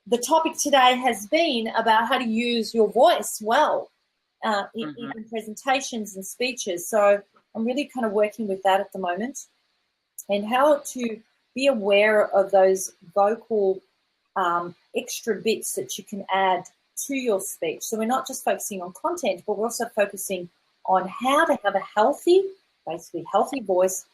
the topic today has been about how to use your voice well in presentations and speeches. So I'm really kind of working with that at the moment, and how to be aware of those vocal extra bits that you can add to your speech. So we're not just focusing on content, but we're also focusing on how to have a healthy, basically healthy voice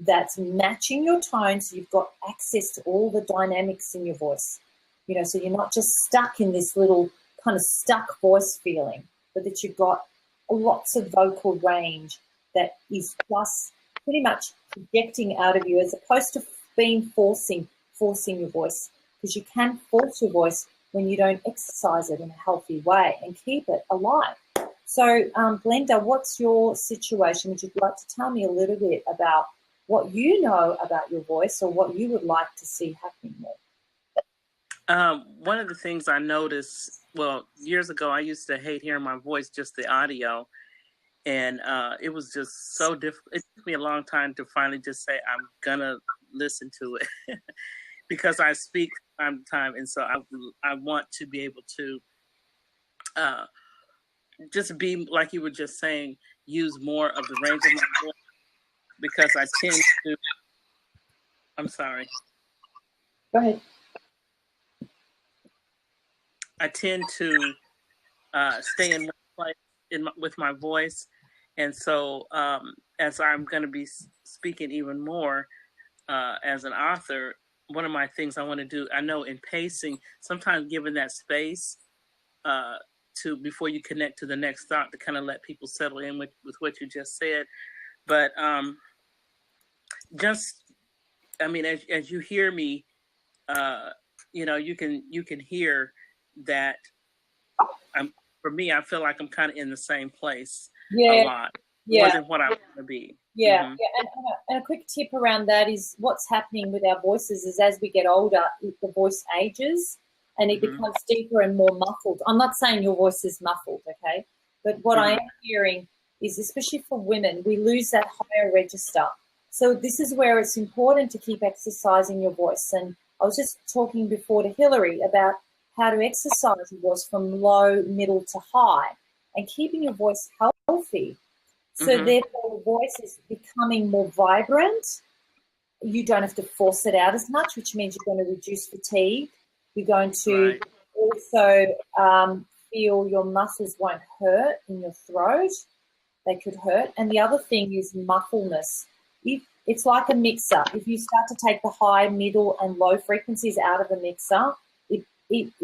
that's matching your tone, so you've got access to all the dynamics in your voice. You know, so you're not just stuck in this little kind of stuck voice feeling, but that you've got lots of vocal range that is plus pretty much projecting out of you, as opposed to being forcing your voice, because you can force your voice when you don't exercise it in a healthy way and keep it alive. So, Glenda, what's your situation? Would you like to tell me a little bit about what you know about your voice, or what you would like to see happening more? One of the things I noticed, well, years ago, I used to hate hearing my voice, just the audio. And it was just so difficult. It took me a long time to finally just say, I'm going to listen to it because I speak time to time. And so I want to be able to just be, like you were just saying, use more of the range of my voice, because I tend to, I'm sorry. Go ahead. I tend to stay in one place with my voice. And so as I'm going to be speaking even more as an author, one of my things I want to do, I know in pacing, sometimes giving that space to before you connect to the next thought, to kind of let people settle in with what you just said. But just, I mean, as you hear me, you know, you can hear that for me, I feel like I'm kind of in the same place a lot, more than what I want to be. Yeah. And a quick tip around that is, what's happening with our voices is, as we get older, the voice ages and it becomes deeper and more muffled. I'm not saying your voice is muffled, okay? But what I am hearing is, especially for women, we lose that higher register. So this is where it's important to keep exercising your voice. And I was just talking before to Hillary about how to exercise your voice from low, middle to high, and keeping your voice healthy. So therefore, the voice is becoming more vibrant. You don't have to force it out as much, which means you're going to reduce fatigue. You're going to also feel your muscles won't hurt in your throat. They could hurt. And the other thing is muffleness. It's like a mixer. If you start to take the high, middle, and low frequencies out of the mixer,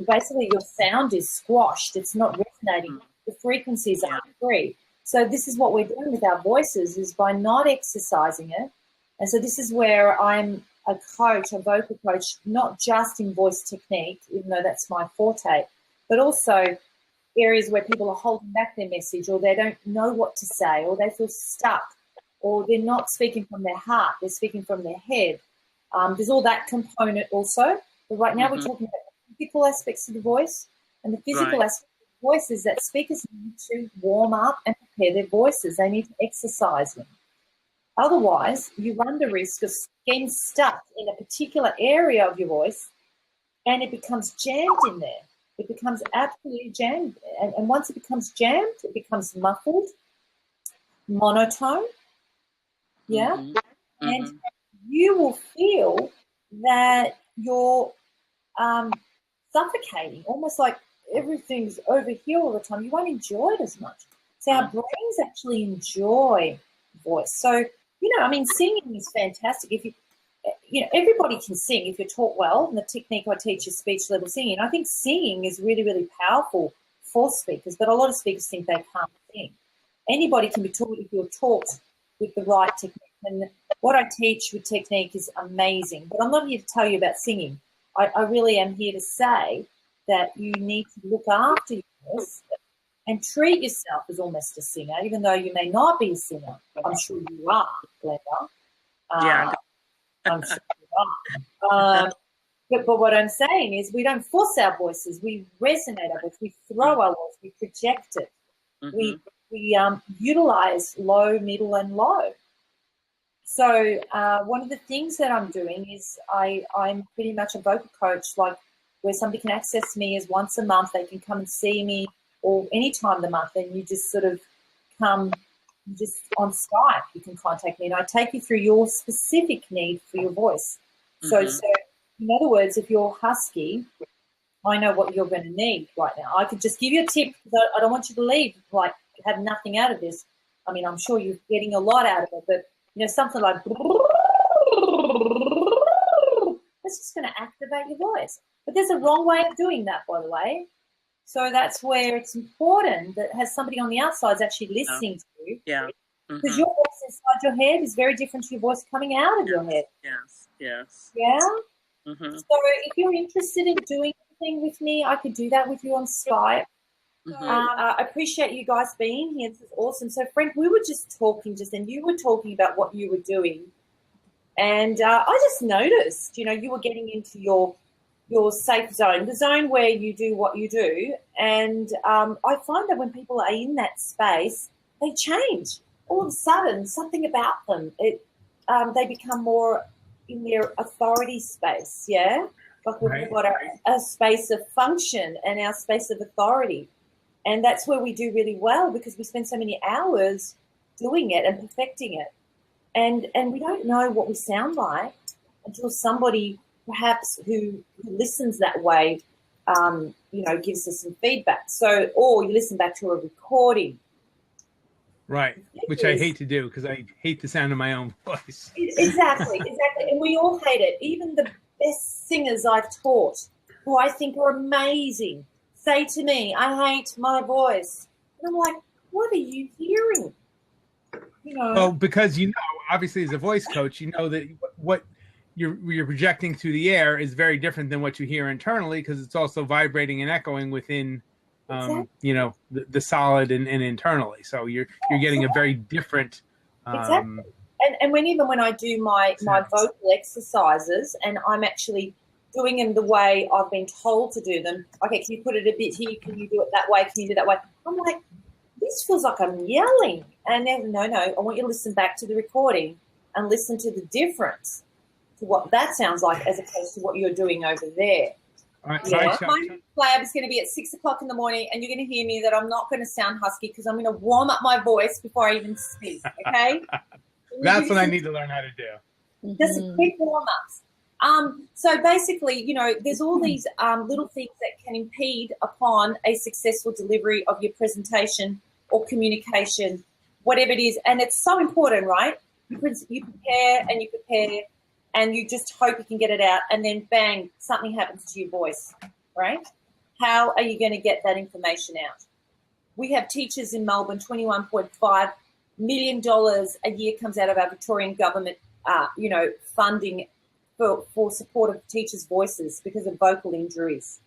basically your sound is squashed. It's not resonating. The frequencies aren't free. So this is what we're doing with our voices, is by not exercising it. And so this is where I'm a coach, a vocal coach, not just in voice technique, even though that's my forte, but also areas where people are holding back their message, or they don't know what to say, or they feel stuck, or they're not speaking from their heart, they're speaking from their head. There's all that component also. But right now we're talking about the physical aspects of the voice, and the physical aspect of the voice is that speakers need to warm up and prepare their voices. They need to exercise them. Otherwise, you run the risk of getting stuck in a particular area of your voice, and it becomes jammed in there. It becomes absolutely jammed. And once it becomes jammed, it becomes muffled, monotone. Yeah. And you will feel that you're suffocating, almost like everything's over here all the time. You won't enjoy it as much. So our brains actually enjoy voice. So, you know, I mean, singing is fantastic. If you know, everybody can sing if you're taught well. And the technique I teach is speech level singing. I think singing is really, really powerful for speakers, but a lot of speakers think they can't sing. Anybody can be taught if you're taught with the right technique. And what I teach with technique is amazing. But I'm not here to tell you about singing. I really am here to say that you need to look after your voice and treat yourself as almost a singer, even though you may not be a singer. I'm sure you are, Glenda. I'm sure you are. But what I'm saying is, we don't force our voices. We resonate our voice. We throw our voice. We project it. We utilize low, middle, and low. So one of the things that I'm doing is I'm pretty much a vocal coach, like where somebody can access me as once a month. They can come and see me or any time of the month, and you just sort of come just on Skype. You can contact me, and I take you through your specific need for your voice. So in other words, if you're husky, I know what you're going to need right now. I could just give you a tip because I don't want you to leave like have nothing out of this. I mean, I'm sure you're getting a lot out of it, but you know, something like that's just going to activate your voice. But there's a wrong way of doing that, by the way. So that's where it's important that has somebody on the outside is actually listening to you. Yeah. Because your voice inside your head is very different to your voice coming out of your head. Yes. Yes. Yeah. So if you're interested in doing anything with me, I could do that with you on Skype. I appreciate you guys being here. This is awesome. So, Frank, we were just talking and you were talking about what you were doing. And I just noticed, you know, you were getting into your safe zone, the zone where you do what you do. And I find that when people are in that space, they change. All of a sudden, something about them, they become more in their authority space, yeah? Like we've got a space of function and our space of authority. And that's where we do really well because we spend so many hours doing it and perfecting it. And we don't know what we sound like until somebody perhaps who listens that way, you know, gives us some feedback. So, or you listen back to a recording. Right, which I hate to do because I hate the sound of my own voice. Exactly. And we all hate it. Even the best singers I've taught, who I think are amazing, say to me, I hate my voice. And I'm like, what are you hearing? You know. Well, because you know, obviously as a voice coach, you know that what you're projecting through the air is very different than what you hear internally because it's also vibrating and echoing within you know, the solid and internally. So you're getting a very different exactly. And when I do my vocal exercises and I'm actually doing them the way I've been told to do them, okay, can you put it a bit here? Can you do it that way? Can you do that way? I'm like, this feels like I'm yelling. And then, no, I want you to listen back to the recording and listen to the difference to what that sounds like as opposed to what you're doing over there. All right, yeah. My Blab is going to be at 6 o'clock in the morning, and you're going to hear me that I'm not going to sound husky because I'm going to warm up my voice before I even speak, okay? That's what I need to learn how to do. Just quick warm-ups. So basically, you know, there's all these little things that can impede upon a successful delivery of your presentation or communication, whatever it is. And it's so important, right? You prepare and you just hope you can get it out, and then bang, something happens to your voice, right? How are you going to get that information out? We have teachers in Melbourne, $21.5 million a year comes out of our Victorian government, you know, funding for support of teachers' voices because of vocal injuries,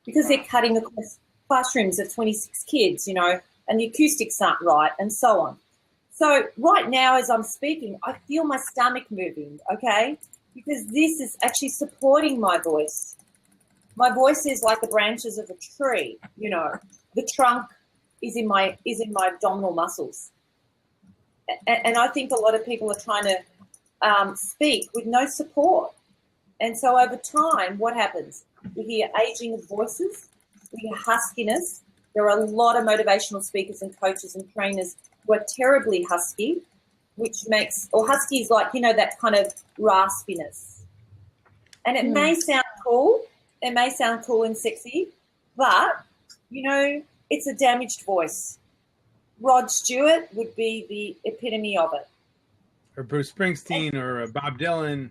because they're cutting across classrooms of 26 kids, you know, and the acoustics aren't right and so on. So right now as I'm speaking, I feel my stomach moving, okay, because this is actually supporting my voice. My voice is like the branches of a tree, you know. The trunk is in my abdominal muscles. And I think a lot of people are trying to speak with no support. And so over time, what happens? We hear aging of voices, we hear huskiness. There are a lot of motivational speakers and coaches and trainers who are terribly husky, husky is like, you know, that kind of raspiness. And it may sound cool, and sexy, but, you know, it's a damaged voice. Rod Stewart would be the epitome of it. Or Bruce Springsteen or Bob Dylan.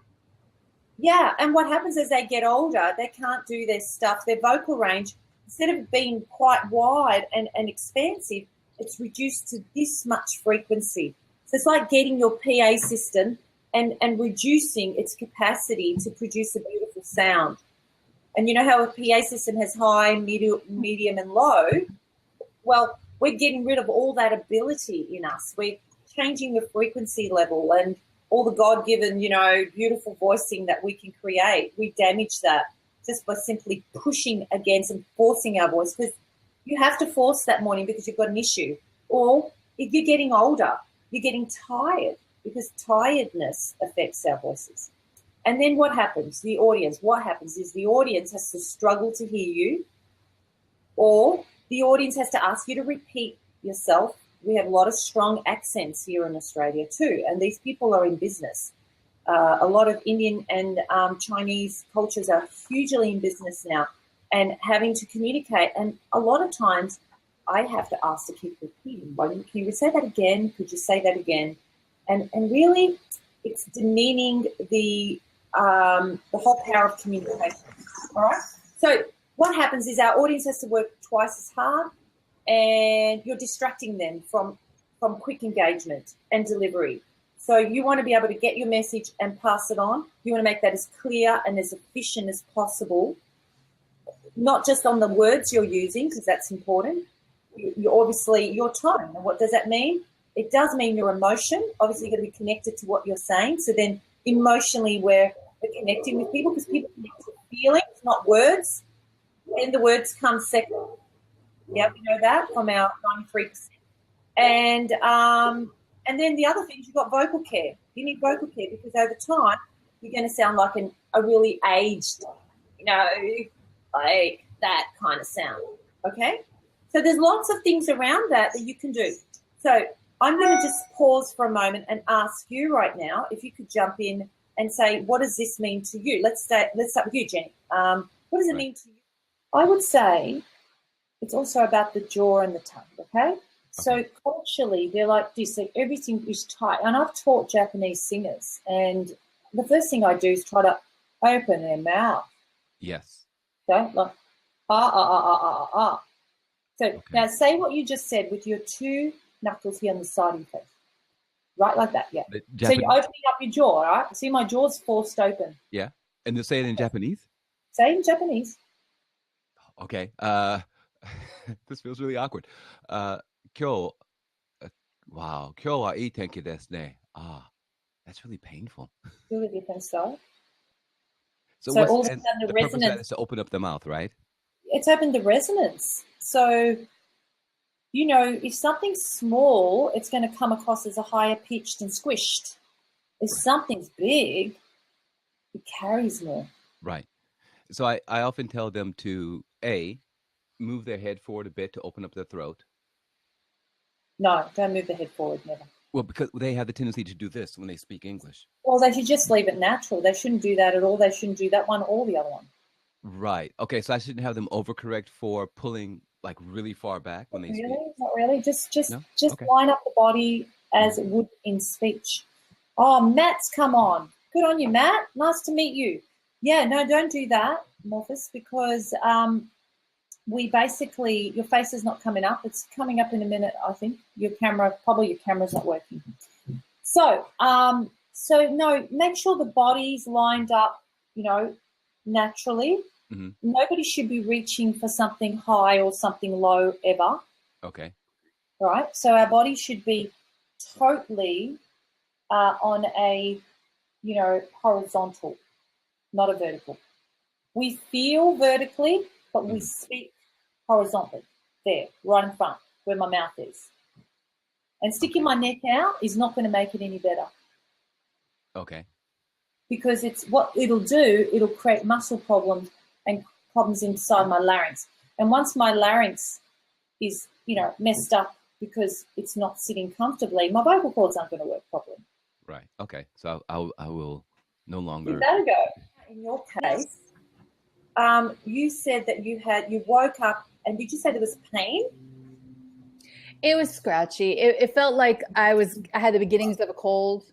Yeah, and what happens as they get older, they can't do their stuff. Their vocal range, instead of being quite wide and expansive, it's reduced to this much frequency. So it's like getting your PA system and reducing its capacity to produce a beautiful sound. And you know how a PA system has high, medium, and low? Well, we're getting rid of all that ability in us. We're changing the frequency level and all the God-given, you know, beautiful voicing that we can create. We damage that just by simply pushing against and forcing our voice, because you have to force that morning because you've got an issue. Or if you're getting older, you're getting tired because tiredness affects our voices. And then what happens? What happens is the audience has to struggle to hear you, or the audience has to ask you to repeat yourself. We have a lot of strong accents here in Australia too, and these people are in business. A lot of Indian and Chinese cultures are hugely in business now and having to communicate. And a lot of times I have to ask to keep repeating. Can you say that again? Could you say that again? And really, it's demeaning the whole power of communication. All right? So what happens is our audience has to work twice as hard, and you're distracting them from quick engagement and delivery. So you want to be able to get your message and pass it on. You want to make that as clear and as efficient as possible, not just on the words you're using, because that's important. You obviously, your tone. And what does that mean? It does mean your emotion. Obviously, you're going to be connected to what you're saying. So then emotionally, we're connecting with people, because people connect to feelings, not words. And the words come second. Yeah, we know that from our 93%. And then the other thing is you've got vocal care. You need vocal care because over time you're going to sound like a really aged, like that kind of sound, okay? So there's lots of things around that you can do. So I'm going to just pause for a moment and ask you right now if you could jump in and say, what does this mean to you? Let's start with you, Jenny. What does it mean to you? I would say it's also about the jaw and the tongue, okay? So culturally, they're like this, so everything is tight. And I've taught Japanese singers, and the first thing I do is try to open their mouth. Yes. Okay, like, ah. So now say what you just said with your two knuckles here on the side of your face. Right, like that, yeah. So you're opening up your jaw, right? See, my jaw's forced open. Yeah. And you say it in Japanese? Say it in Japanese. Okay. This feels really awkward. 今日はいい天気ですね. That's really painful. Really different style. So all of a sudden the purpose of that resonance is to open up the mouth, right? It's opened the resonance. So, if something's small, it's going to come across as a higher pitched and squished. If something's big, it carries more. Right. So I often tell them to move their head forward a bit to open up their throat. No, don't move the head forward, never. Well, because they have the tendency to do this when they speak English. Well, they should just leave it natural. They shouldn't do that at all. They shouldn't do that one or the other one. Right. Okay, so I shouldn't have them overcorrect for pulling like really far back when they speak. Not really. Just No? line up the body as it would in speech. Oh, Matt's come on. Good on you, Matt. Nice to meet you. Yeah, no, don't do that, Morphus, because your face is not coming up. It's coming up in a minute, I think. Your camera's not working. So no, make sure the body's lined up, naturally. Mm-hmm. Nobody should be reaching for something high or something low ever. Okay. Right? So our body should be totally on a, horizontal, not a vertical. We feel vertically, but we speak horizontally, there, right in front, where my mouth is. And sticking my neck out is not going to make it any better. Okay. Because it's what it'll do, it'll create muscle problems and problems inside my larynx. And once my larynx is, messed up because it's not sitting comfortably, my vocal cords aren't going to work properly. Right. Okay. So I will no longer. Give that a go. In your case, you said that you woke up, and did you say there was pain? It was scratchy. It felt like I had the beginnings of a cold.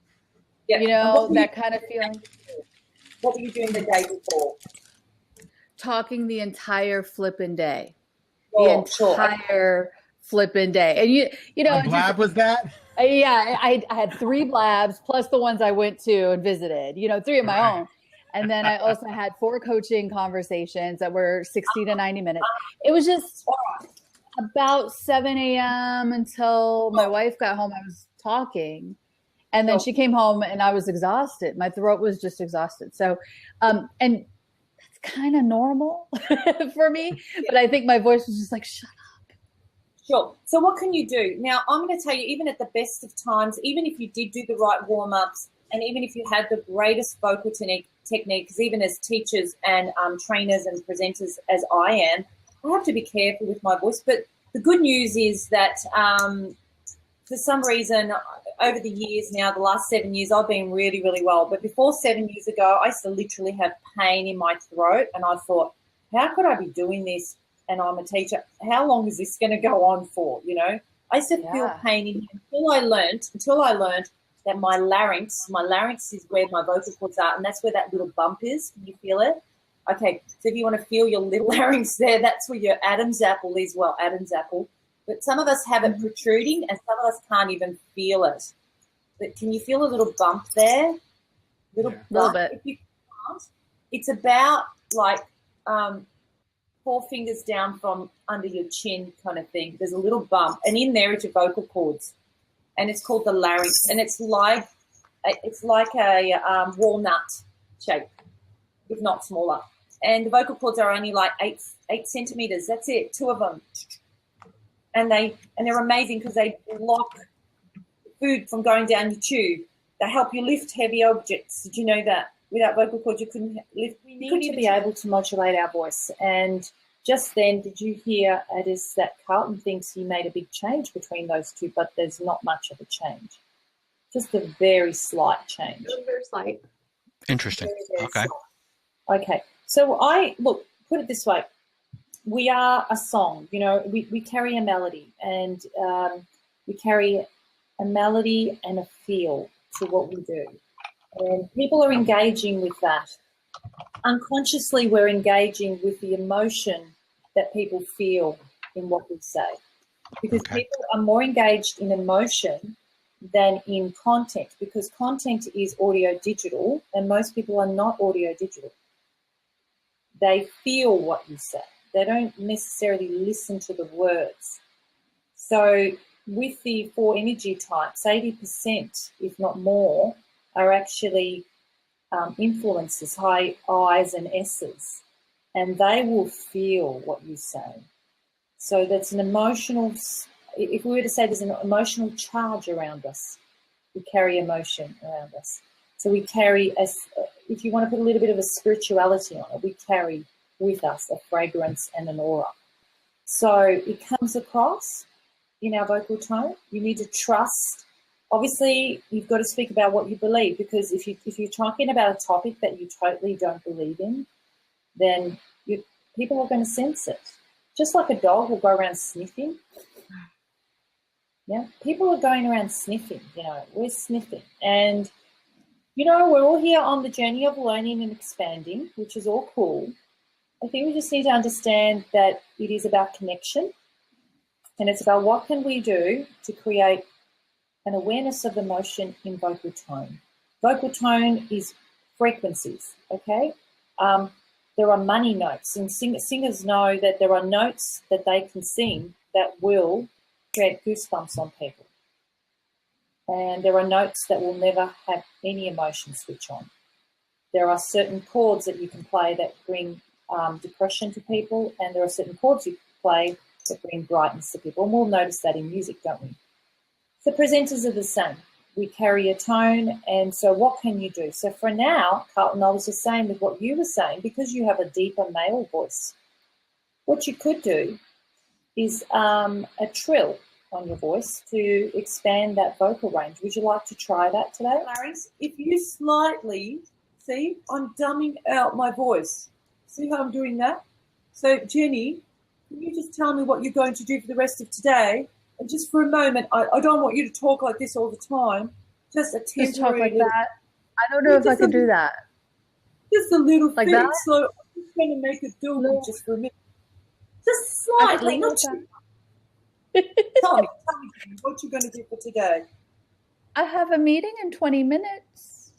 Yeah. That kind of feeling. What were you doing the day before? Talking the entire flipping day. Sure. Flipping day. And Blab was that? Yeah, I had 3 blabs plus the ones I went to and visited, 3 of my own. And then I also had 4 coaching conversations that were 60 to 90 minutes. It was just about 7 a.m. until my wife got home. I was talking. And then she came home and I was exhausted. My throat was just exhausted. So, and that's kind of normal for me. But I think my voice was just like, shut up. Sure. So what can you do? Now, I'm going to tell you, even at the best of times, even if you did do the right warm-ups, and even if you had the greatest vocal technique, technique, because even as teachers and trainers and presenters as I am, I have to be careful with my voice. But the good news is that for some reason, over the years now, the last 7 years, I've been really, really well. But before 7 years ago, I used to literally have pain in my throat, and I thought, how could I be doing this? And I'm a teacher. How long is this going to go on for? You know, I used to feel pain in until I learned that my larynx is where my vocal cords are, and that's where that little bump is. Can you feel it? Okay, so if you want to feel your little larynx there, that's where your Adam's apple is. Well, Adam's apple. But some of us have it protruding, and some of us can't even feel it. But can you feel a little bump there? Little bit. If you can't, it's about like 4 fingers down from under your chin kind of thing. There's a little bump, and in there is your vocal cords, and it's called the larynx, and it's like a walnut shape, if not smaller. And the vocal cords are only like 8 centimeters. That's it, 2 of them. And they're amazing because they block food from going down your tube. They help you lift heavy objects. Did you know that? Without vocal cords, you couldn't lift. We need to be able to modulate our voice. And just then, did you hear, Addis, that Carlton thinks he made a big change between those two, but there's not much of a change. Just a very slight change. Very slight. Interesting. Very okay. Slight. Okay. So put it this way. We are a song, you know, we carry a melody, and we carry a melody and a feel to what we do. And people are engaging with that. Unconsciously, we're engaging with the emotion that people feel in what we say. Because people are more engaged in emotion than in content, because content is audio digital, and most people are not audio digital. They feel what you say. They don't necessarily listen to the words. So with the 4 energy types, 80%, if not more, are actually influences, high I's and S's, and they will feel what you say. So that's an emotional, if we were to say there's an emotional charge around us, we carry emotion around us. So we carry, if you want to put a little bit of a spirituality on it, we carry with us a fragrance and an aura. So it comes across in our vocal tone. You need to trust. Obviously, you've got to speak about what you believe, because if you're talking about a topic that you totally don't believe in, then people are going to sense it. Just like a dog will go around sniffing. Yeah, people are going around sniffing, you know, we're sniffing. And, you know, we're all here on the journey of learning and expanding, which is all cool. I think we just need to understand that it is about connection, and it's about what can we do to create an awareness of emotion in vocal tone. Vocal tone is frequencies, okay? There are money notes, and singers know that there are notes that they can sing that will create goosebumps on people. And there are notes that will never have any emotion switch on. There are certain chords that you can play that bring depression to people, and there are certain chords you can play that bring brightness to people. And we'll notice that in music, don't we? The presenters are the same. We carry a tone, and so what can you do? So for now, Carlton, I was just saying with what you were saying, because you have a deeper male voice, what you could do is a trill on your voice to expand that vocal range. Would you like to try that today, Larry? If you slightly, see, I'm dumbing out my voice. See how I'm doing that? So, Jenny, can you just tell me what you're going to do for the rest of today? And just for a moment, I don't want you to talk like this all the time. Just a temporary... Just talk like that? I don't know if I can do that. Just a little like thing. That? So I'm just going to make it doable just for a minute. Just slightly. Not too... Tell me, what you're going to do for today. I have a meeting in 20 minutes.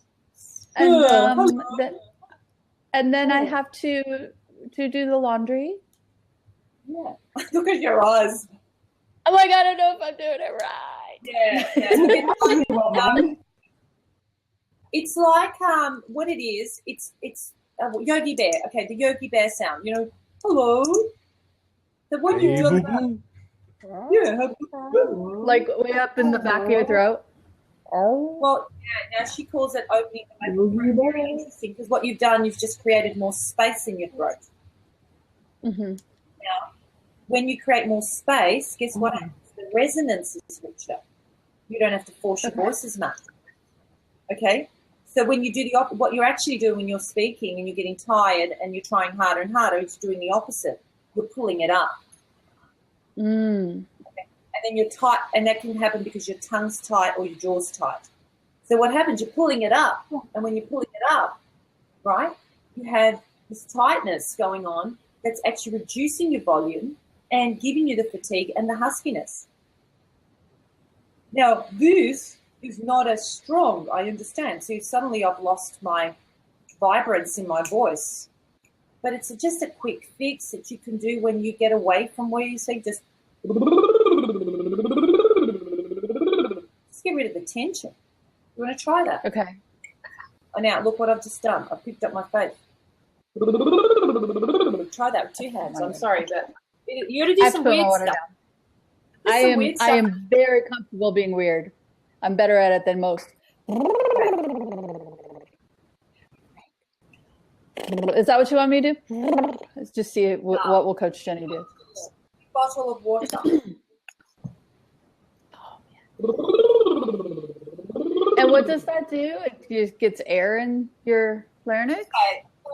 And, then I have to do the laundry. Yeah. Look at your eyes. I'm like, I don't know if I'm doing it right. Yeah. It's like what it is. It's Yogi Bear. Okay, the Yogi Bear sound. You know, hello. The one you do. Yeah. Like way up in the back of your throat. Oh. Well, yeah, now she calls it opening the mouth. Very interesting, because what you've done, you've just created more space in your throat. Mm-hmm. Now, when you create more space, guess what happens? The resonance is richer. You don't have to force your voice as much. Okay? So when you do what you're actually doing when you're speaking and you're getting tired and you're trying harder and harder, it's doing the opposite. You're pulling it up. Mm. Okay? And then you're tight, and that can happen because your tongue's tight or your jaw's tight. So what happens? You're pulling it up, and when you're pulling it up, right, you have this tightness going on that's actually reducing your volume and giving you the fatigue and the huskiness. Now, this is not as strong, I understand. So suddenly I've lost my vibrance in my voice. But it's just a quick fix that you can do when you get away from where you say, just get rid of the tension. You want to try that? Okay. Oh, now, look what I've just done. I've picked up my face. Try that with 2 hands. I'm sorry, but you got to do some weird stuff. I am very comfortable being weird. I'm better at it than most. Is that what you want me to do? Let's just see what will Coach Jenny do. Bottle of water. And what does that do? It just gets air in your larynx? Okay. So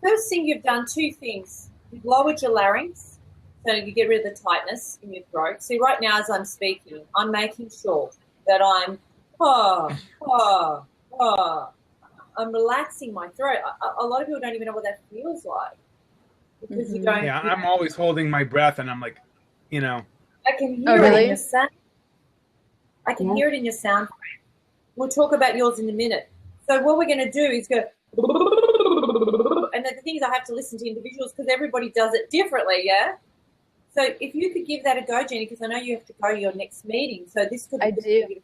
first thing you've done, 2 things. You've lowered your larynx, so you get rid of the tightness in your throat. See, right now as I'm speaking, I'm making sure that I'm I'm relaxing my throat. A lot of people don't even know what that feels like. Because you don't. Yeah, I'm always holding my breath, and I'm like, you know. I can hear it in your sound. I can hear it in your sound frame. We'll talk about yours in a minute. So what we're going to do is go, and the thing is I have to listen to individuals because everybody does it differently, yeah? So if you could give that a go, Jenny, because I know you have to go to your next meeting. So this could be I do.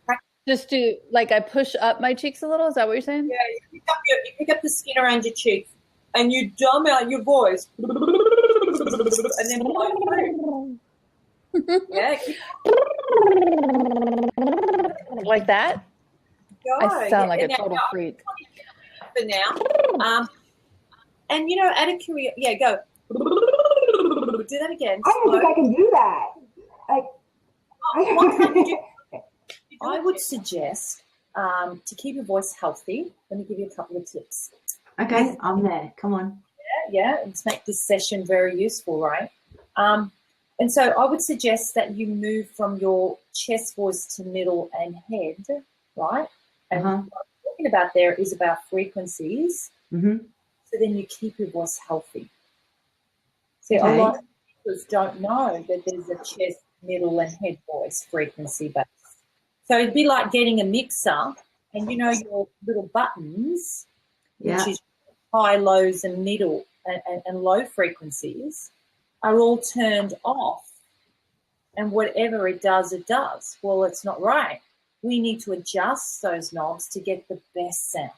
Just do, like, I push up my cheeks a little? Is that what you're saying? Yeah, you pick up the skin around your cheeks and you dumb out your voice and then blow through. Yeah. Like that? Go. I sound like a total freak. For now. And, you know, out of curiosity, go. Do that again. I don't think I can do that. What can you do? I would suggest to keep your voice healthy. Let me give you a couple of tips. Okay, I'm there. Come on. Yeah. Let's make this session very useful, right? And so I would suggest that you move from your chest voice to middle and head, right? And what I'm talking about there is about frequencies. Mm-hmm. So then you keep your voice healthy. See, a lot of people don't know that there's a chest, middle, and head voice frequency base. So it'd be like getting a mixer, and you know your little buttons, which is high, lows, and middle, and low frequencies, are all turned off. And whatever it does, it does. Well, it's not right. We need to adjust those knobs to get the best sound.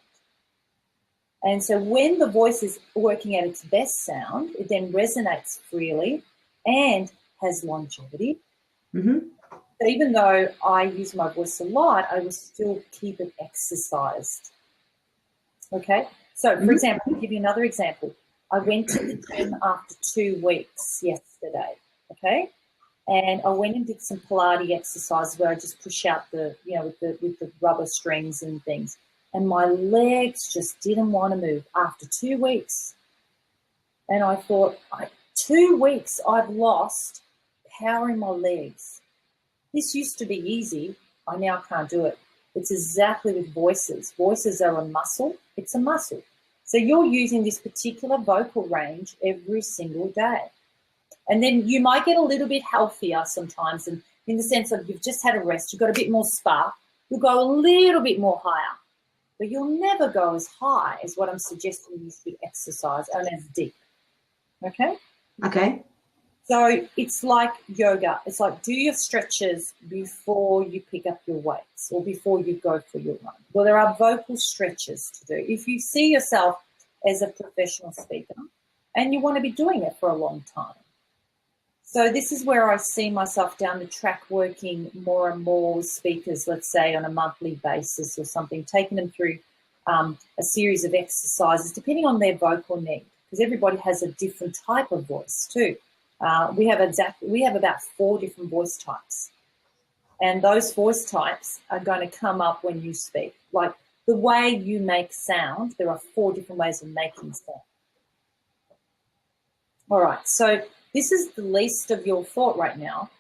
And so when the voice is working at its best sound, it then resonates freely and has longevity. Mm-hmm. So even though I use my voice a lot, I will still keep it exercised. Okay? So, for example, I'll give you another example. I went to the gym after 2 weeks yesterday, okay? And I went and did some Pilates exercises where I just push out the, you know, with the rubber strings and things. And my legs just didn't want to move after 2 weeks. And I thought, 2 weeks I've lost power in my legs. This used to be easy. I now can't do it. It's exactly with voices. Voices are a muscle. It's a muscle. So you're using this particular vocal range every single day. And then you might get a little bit healthier sometimes, and in the sense of you've just had a rest, you've got a bit more spark, you'll go a little bit more higher. But you'll never go as high as what I'm suggesting you should exercise, and as deep. Okay? Okay. So it's like yoga. It's like do your stretches before you pick up your weights or before you go for your run. Well, there are vocal stretches to do. If you see yourself as a professional speaker and you want to be doing it for a long time, So this is where I see myself down the track working more and more with speakers, let's say on a monthly basis or something, taking them through a series of exercises depending on their vocal need, because everybody has a different type of voice too. We have about 4 different voice types, and those voice types are going to come up when you speak. Like the way you make sound, there are 4 different ways of making sound. All right, so this is the least of your thought right now.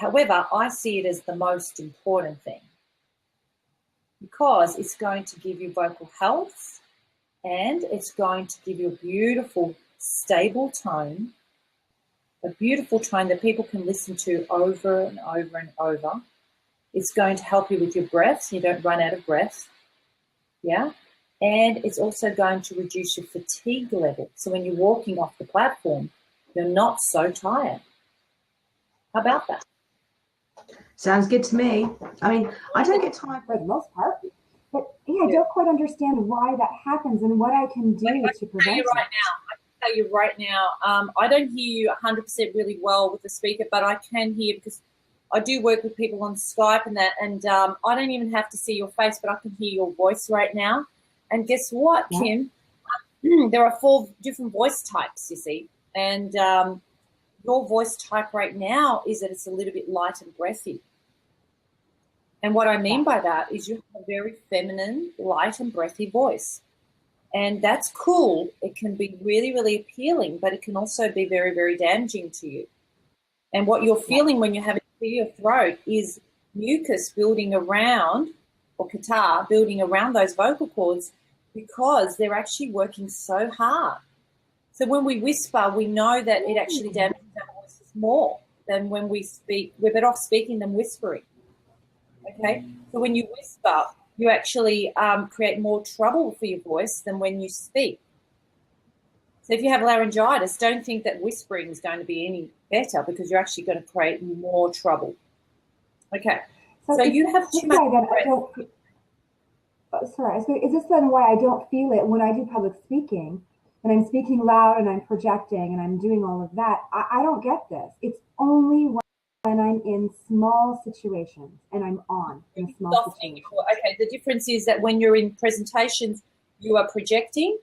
However, I see it as the most important thing because it's going to give you vocal health and it's going to give you a beautiful, stable tone, a beautiful tone that people can listen to over and over and over. It's going to help you with your breath so you don't run out of breath. Yeah. And it's also going to reduce your fatigue level. So when you're walking off the platform, you're not so tired. How about that? Sounds good to me. I mean, I don't get tired for the most part, but yeah, I don't quite understand why that happens and what I can do to prevent it. I can tell you right now, I don't hear you 100% really well with the speaker, but I can hear because I do work with people on Skype and that, and I don't even have to see your face, but I can hear your voice right now. And guess what, yeah. Kim? There are 4 different voice types, you see, and your voice type right now is that it's a little bit light and breathy. And what I mean by that is you have a very feminine, light and breathy voice. And that's cool. It can be really, really appealing, but it can also be very, very damaging to you. And what you're feeling when you have it clear your throat is mucus building around, or catarrh building around those vocal cords because they're actually working so hard. So when we whisper, we know that it actually damages our voices more than when we speak. We're better off speaking than whispering. Okay? So when you whisper, you actually create more trouble for your voice than when you speak. So if you have laryngitis, don't think that whispering is going to be any better because you're actually going to create more trouble. Okay. So you have too much breath. Sorry, is this then why I don't feel it when I do public speaking and I'm speaking loud and I'm projecting and I'm doing all of that? I don't get this. It's only when I'm in small situations and I'm on in a small situation. Okay, the difference is that when you're in presentations, you are projecting,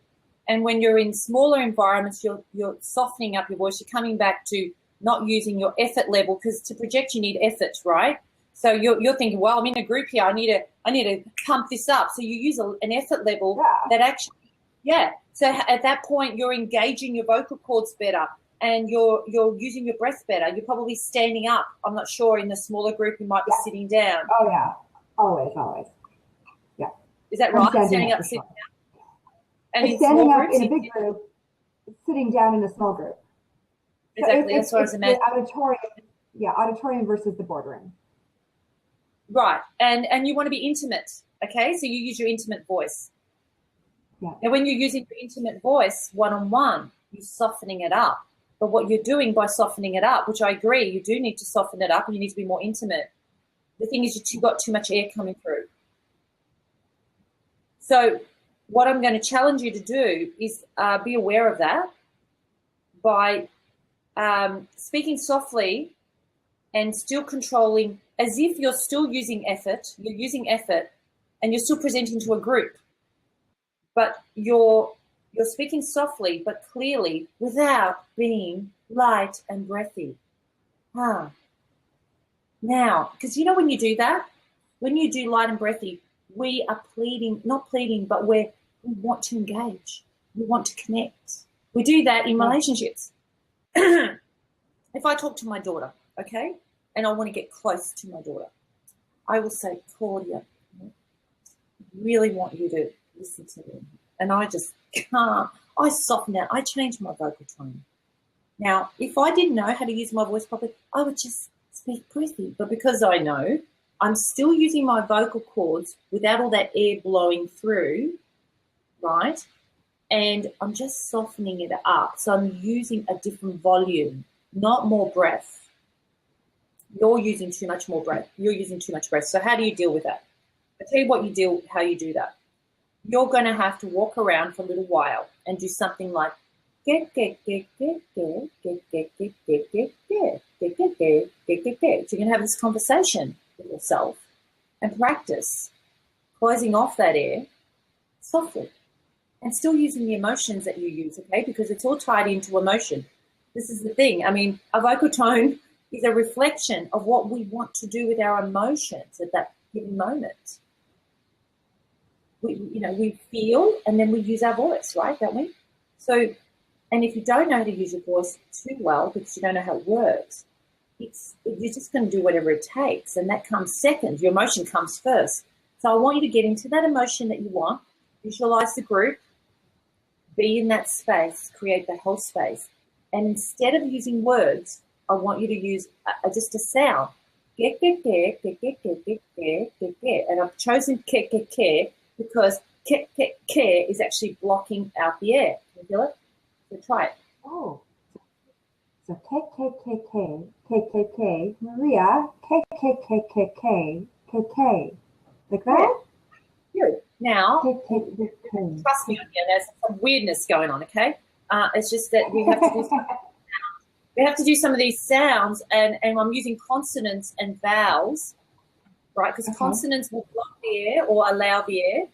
and when you're in smaller environments, you're softening up your voice. You're coming back to not using your effort level, because to project you need effort, right? So you're thinking, well, I'm in a group here. I need to pump this up. So you use an effort level that actually, yeah. So at that point, you're engaging your vocal cords better, and you're using your breath better. You're probably standing up. I'm not sure. In the smaller group, you might be sitting down. Oh yeah, always. Yeah. Is that right? Standing up, sitting down. And in standing small up groups, in a big group, sitting down in a small group. Exactly. So that's what I was imagining. Auditorium versus the boardroom. Right, and you want to be intimate, okay? So you use your intimate voice. Yeah. And when you're using your intimate voice one-on-one, you're softening it up. But what you're doing by softening it up, which I agree, you do need to soften it up and you need to be more intimate. The thing is you've got too much air coming through. So what I'm going to challenge you to do is be aware of that by speaking softly and still controlling, as if you're still using effort. You're using effort and you're still presenting to a group. But you're speaking softly but clearly without being light and breathy. Now, because you know when you do that, when you do light and breathy, we are not pleading, but we want to engage. We want to connect. We do that in relationships. If I talk to my daughter, okay, and I want to get close to my daughter, I will say, Claudia, I really want you to listen to me. And I just can't. I soften out. I change my vocal tone. Now, if I didn't know how to use my voice properly, I would just speak breathy. But because I know, I'm still using my vocal cords without all that air blowing through, right? And I'm just softening it up. So I'm using a different volume, not more breath. You're using too much more breath. You're using too much breath. So how do you deal with that? I'll tell you how you do that. You're going to have to walk around for a little while and do something like get, get, get, get, get, get, get, get, get, get, get. So you're going to have this conversation with yourself and practice closing off that air softly and still using the emotions that you use, okay? Because it's all tied into emotion. This is the thing. I mean, a vocal tone is a reflection of what we want to do with our emotions at that given moment. We feel and then we use our voice, right? Don't we? So, and if you don't know how to use your voice too well because you don't know how it works, you're just going to do whatever it takes, and that comes second. Your emotion comes first. So I want you to get into that emotion that you want, visualize the group, be in that space, create that whole space. And instead of using words, I want you to use just a sound. And I've chosen because is actually blocking out the air. Can you feel it? So try it. Oh. So Maria, like that? Good. Now, trust me, there's some weirdness going on, okay? It's just that we have to do some of these sounds, and I'm using consonants and vowels, right? Because consonants will block the air or allow the air,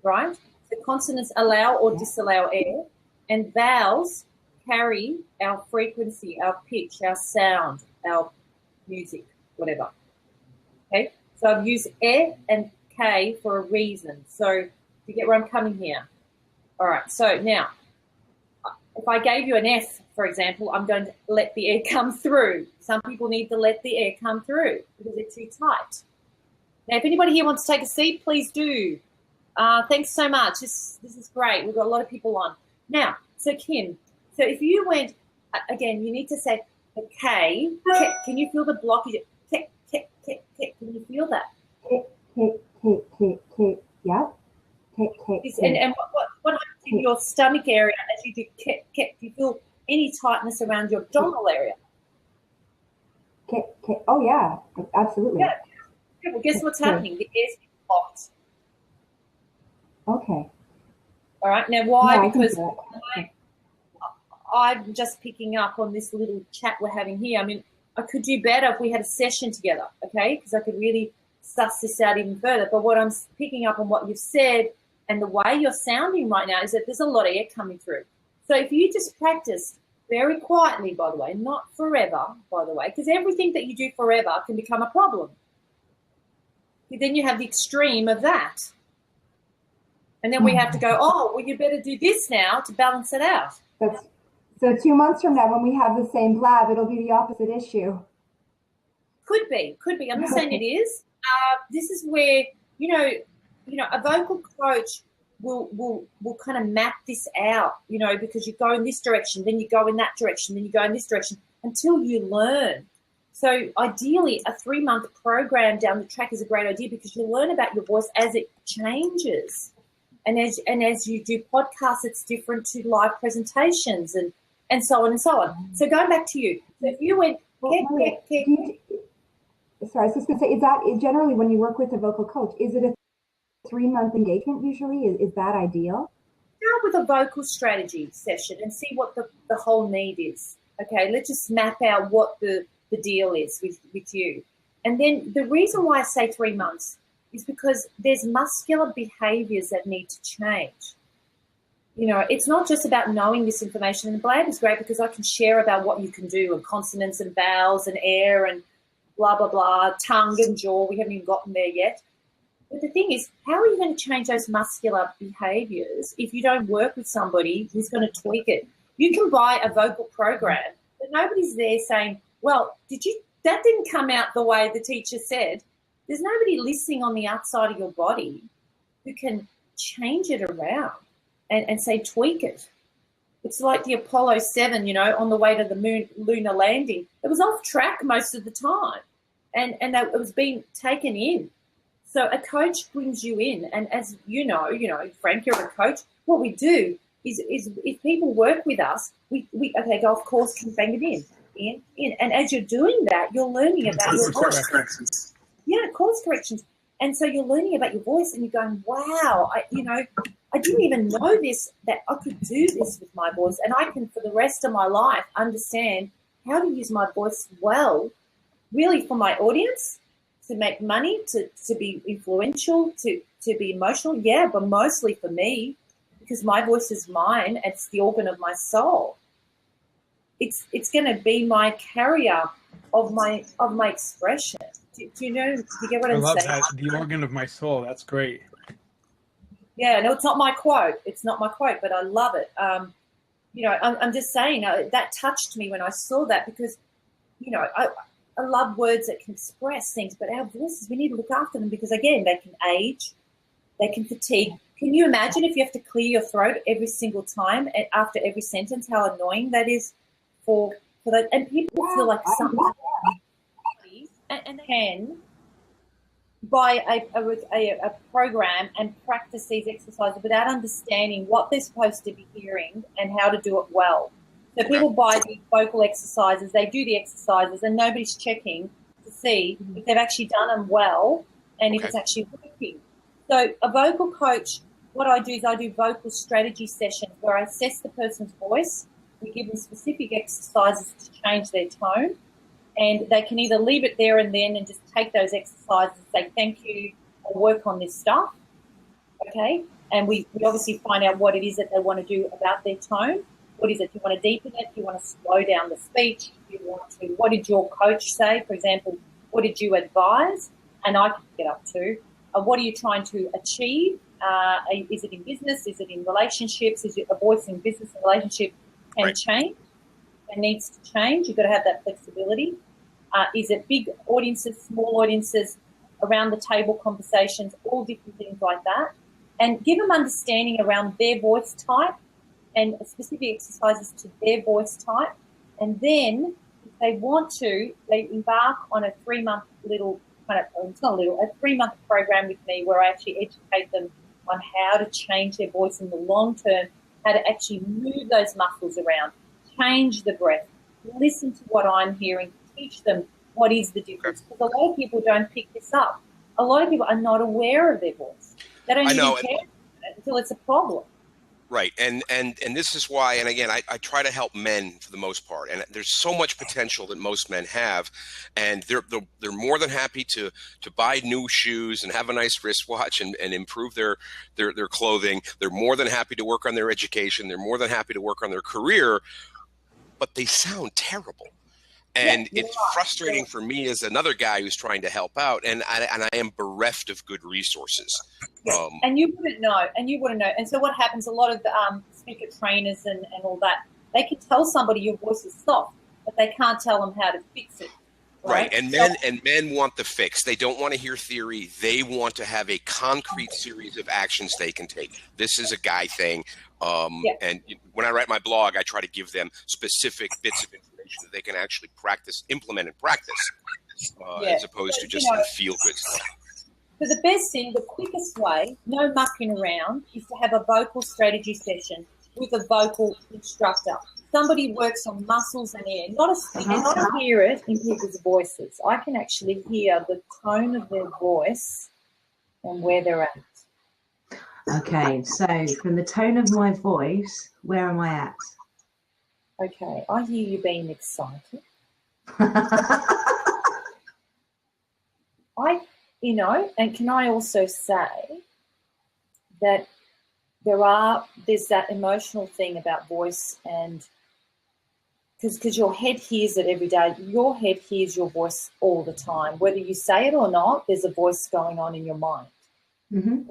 right? So consonants allow or disallow air, and vowels carry our frequency, our pitch, our sound, our music, whatever. Okay? So I've used E and K for a reason. So you get where I'm coming here. All right. So now, if I gave you an F, for example, I'm going to let the air come through. Some people need to let the air come through because they're too tight. Now, if anybody here wants to take a seat, please do. Thanks so much. This is great. We've got a lot of people on. Now, so Kim, so if you went, again, you need to say the K. Can you feel the blockage? K. Can you feel that? Yeah. And what happens in your stomach area as you do K? Do you feel any tightness around your abdominal area? Oh, yeah, absolutely. Yeah. Well, guess what's happening? The air's being blocked. Okay. All right. Now, why? Yeah, because I'm just picking up on this little chat we're having here. I mean, I could do better if we had a session together, okay? Because I could really suss this out even further. But what I'm picking up on what you've said and the way you're sounding right now is that there's a lot of air coming through. So if you just practice very quietly, by the way, not forever, by the way, because everything that you do forever can become a problem. Then you have the extreme of that. And then we have to go, oh, well, you better do this now to balance it out. So 2 months from now, when we have the same Blab, it'll be the opposite issue. Could be. I'm not saying it is. This is where, a vocal coach will kind of map this out, because you go in this direction, then you go in that direction, then you go in this direction until you learn. So ideally, a 3-month program down the track is a great idea because you learn about your voice as it changes. And as you do podcasts, it's different to live presentations and so on and so on. So going back to you, so if you went, sorry, I was just going to say, is that generally when you work with a vocal coach, is it a 3-month engagement usually? Is that ideal? Start with a vocal strategy session and see what the whole need is. Okay, let's just map out what the deal is with you. And then the reason why I say 3 months is because there's muscular behaviors that need to change. It's not just about knowing this information. And Blab is great because I can share about what you can do and consonants and vowels and air and blah, blah, blah, tongue and jaw. We haven't even gotten there yet. But the thing is, how are you going to change those muscular behaviors if you don't work with somebody who's going to tweak it? You can buy a vocal program, but nobody's there saying, well, that didn't come out the way the teacher said. There's nobody listening on the outside of your body who can change it around and say, tweak it. It's like the Apollo 7, on the way to the moon lunar landing. It was off track most of the time, and it was being taken in. So a coach brings you in, and as you know, Frank, you're a coach. What we do is if people work with us, we golf course can bang it in, and as you're doing that, you're learning about your voice. Yeah, course corrections. And so you're learning about your voice and you're going, wow, I didn't even know this, that I could do this with my voice. And I can, for the rest of my life, understand how to use my voice well, really for my audience, to make money, to be influential, to be emotional, yeah, but mostly for me, because my voice is mine. It's the organ of my soul. It's going to be my carrier of my expression. Do you know? Do you get what I'm saying? I love that. The organ of my soul. That's great. Yeah, no, it's not my quote. It's not my quote, but I love it. You know, I'm just saying that touched me when I saw that, because, you know, I love words that can express things, but our voices, we need to look after them, because, again, they can age, they can fatigue. Can you imagine if you have to clear your throat every single time after every sentence, how annoying that is for that? And people feel like something, and they can by a program and practice these exercises without understanding what they're supposed to be hearing and how to do it well. So people buy these vocal exercises, they do the exercises, and nobody's checking to see if they've actually done them well and if it's actually working. So a vocal coach, what I do is I do vocal strategy sessions where I assess the person's voice. We give them specific exercises to change their tone, and they can either leave it there and then and just take those exercises and say thank you or work on this stuff, okay? And we obviously find out what it is that they want to do about their tone. What is it? Do you want to deepen it? Do you want to slow down the speech? Do you want to, what did your coach say? For example, what did you advise? And I can get up to. What are you trying to achieve? Is it in business? Is it in relationships? Is it a voice in business and relationship can change? It needs to change. You've got to have that flexibility. Is it big audiences, small audiences, around the table conversations, all different things like that? And give them understanding around their voice type and specific exercises to their voice type. And then if they want to, they embark on a 3-month little kind of, it's not a little, a 3-month program with me where I actually educate them on how to change their voice in the long term, how to actually move those muscles around, change the breath, listen to what I'm hearing, teach them what is the difference. Because a lot of people don't pick this up. A lot of people are not aware of their voice. They don't even care until it's a problem. Right. And this is why, and again, I try to help men for the most part. And there's so much potential that most men have. And they're more than happy to buy new shoes and have a nice wristwatch and improve their clothing. They're more than happy to work on their education. They're more than happy to work on their career. But they sound terrible. And it's frustrating for me as another guy who's trying to help out, and I am bereft of good resources. And you wouldn't know, And so what happens, a lot of the speaker trainers and all that, they can tell somebody your voice is soft, but they can't tell them how to fix it. Right. And men want the fix. They don't want to hear theory. They want to have a concrete series of actions they can take. This is a guy thing. And when I write my blog, I try to give them specific bits of information that they can actually implement and practice, as opposed to just feel good stuff. So the best thing, the quickest way, no mucking around, is to have a vocal strategy session with a vocal instructor. Somebody works on muscles and air. I hear it in people's voices. I can actually hear the tone of their voice and where they're at. Okay, so from the tone of my voice, where am I at? Okay, I hear you being excited. And can I also say that there's that emotional thing about voice, and because your head hears it every day. Your head hears your voice all the time. Whether you say it or not, there's a voice going on in your mind. Mm-hmm.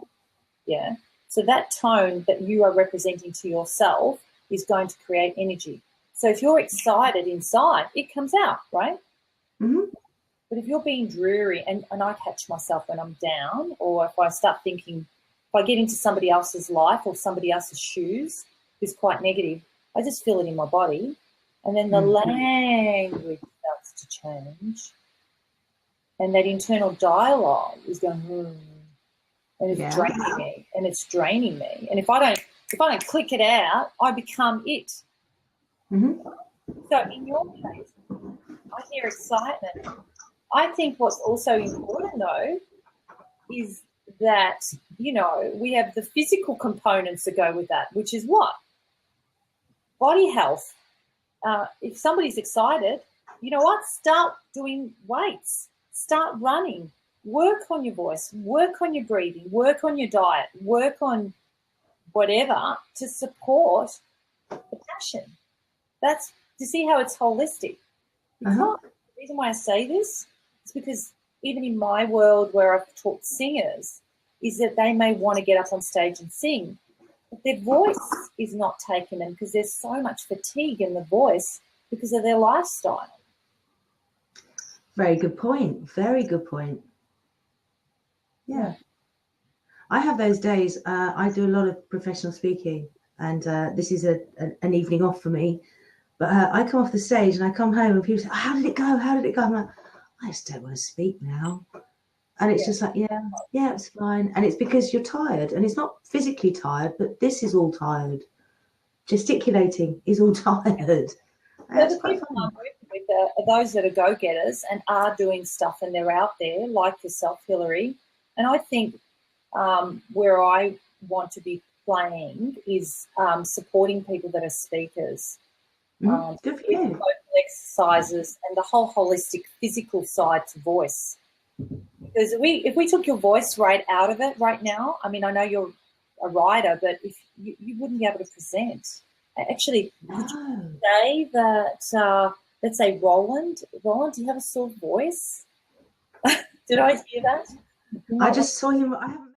Yeah. So that tone that you are representing to yourself is going to create energy. So if you're excited inside, it comes out, right? Mm-hmm. But if you're being dreary, and I catch myself when I'm down, or if I start thinking, if I get into somebody else's life or somebody else's shoes who's quite negative, I just feel it in my body. And then the language starts to change. And that internal dialogue is going, and it's draining me, and it's draining me. And if I don't click it out, I become it. Mm-hmm. So in your case, I hear excitement. I think what's also important, though, is that, we have the physical components that go with that, which is what? Body health. if somebody's excited, you know what? Start doing weights. Start running. Work on your voice. Work on your breathing. Work on your diet. Work on whatever to support the passion. That's to see how it's holistic. The reason why I say this is because even in my world where I've taught singers, is that they may want to get up on stage and sing, but their voice is not taking them because there's so much fatigue in the voice because of their lifestyle. Very good point. Very good point. Yeah. I have those days. I do a lot of professional speaking, and this is an evening off for me. But I come off the stage and I come home and people say, how did it go? How did it go? I'm like, I just don't want to speak now. And it's just like, yeah, it's fine. And it's because you're tired. And it's not physically tired, but this is all tired. Gesticulating is all tired. So the people I'm working with are those that are go-getters and are doing stuff and they're out there, like yourself, Hillary. And I think where I want to be playing is supporting people that are speakers. Good for you. Vocal exercises and the whole holistic physical side to voice. Because if we took your voice right out of it right now, I mean, I know you're a writer, but if you wouldn't be able to present. Actually, would you say that, let's say Roland, do you have a sore voice? Did I hear that? I just saw him. I haven't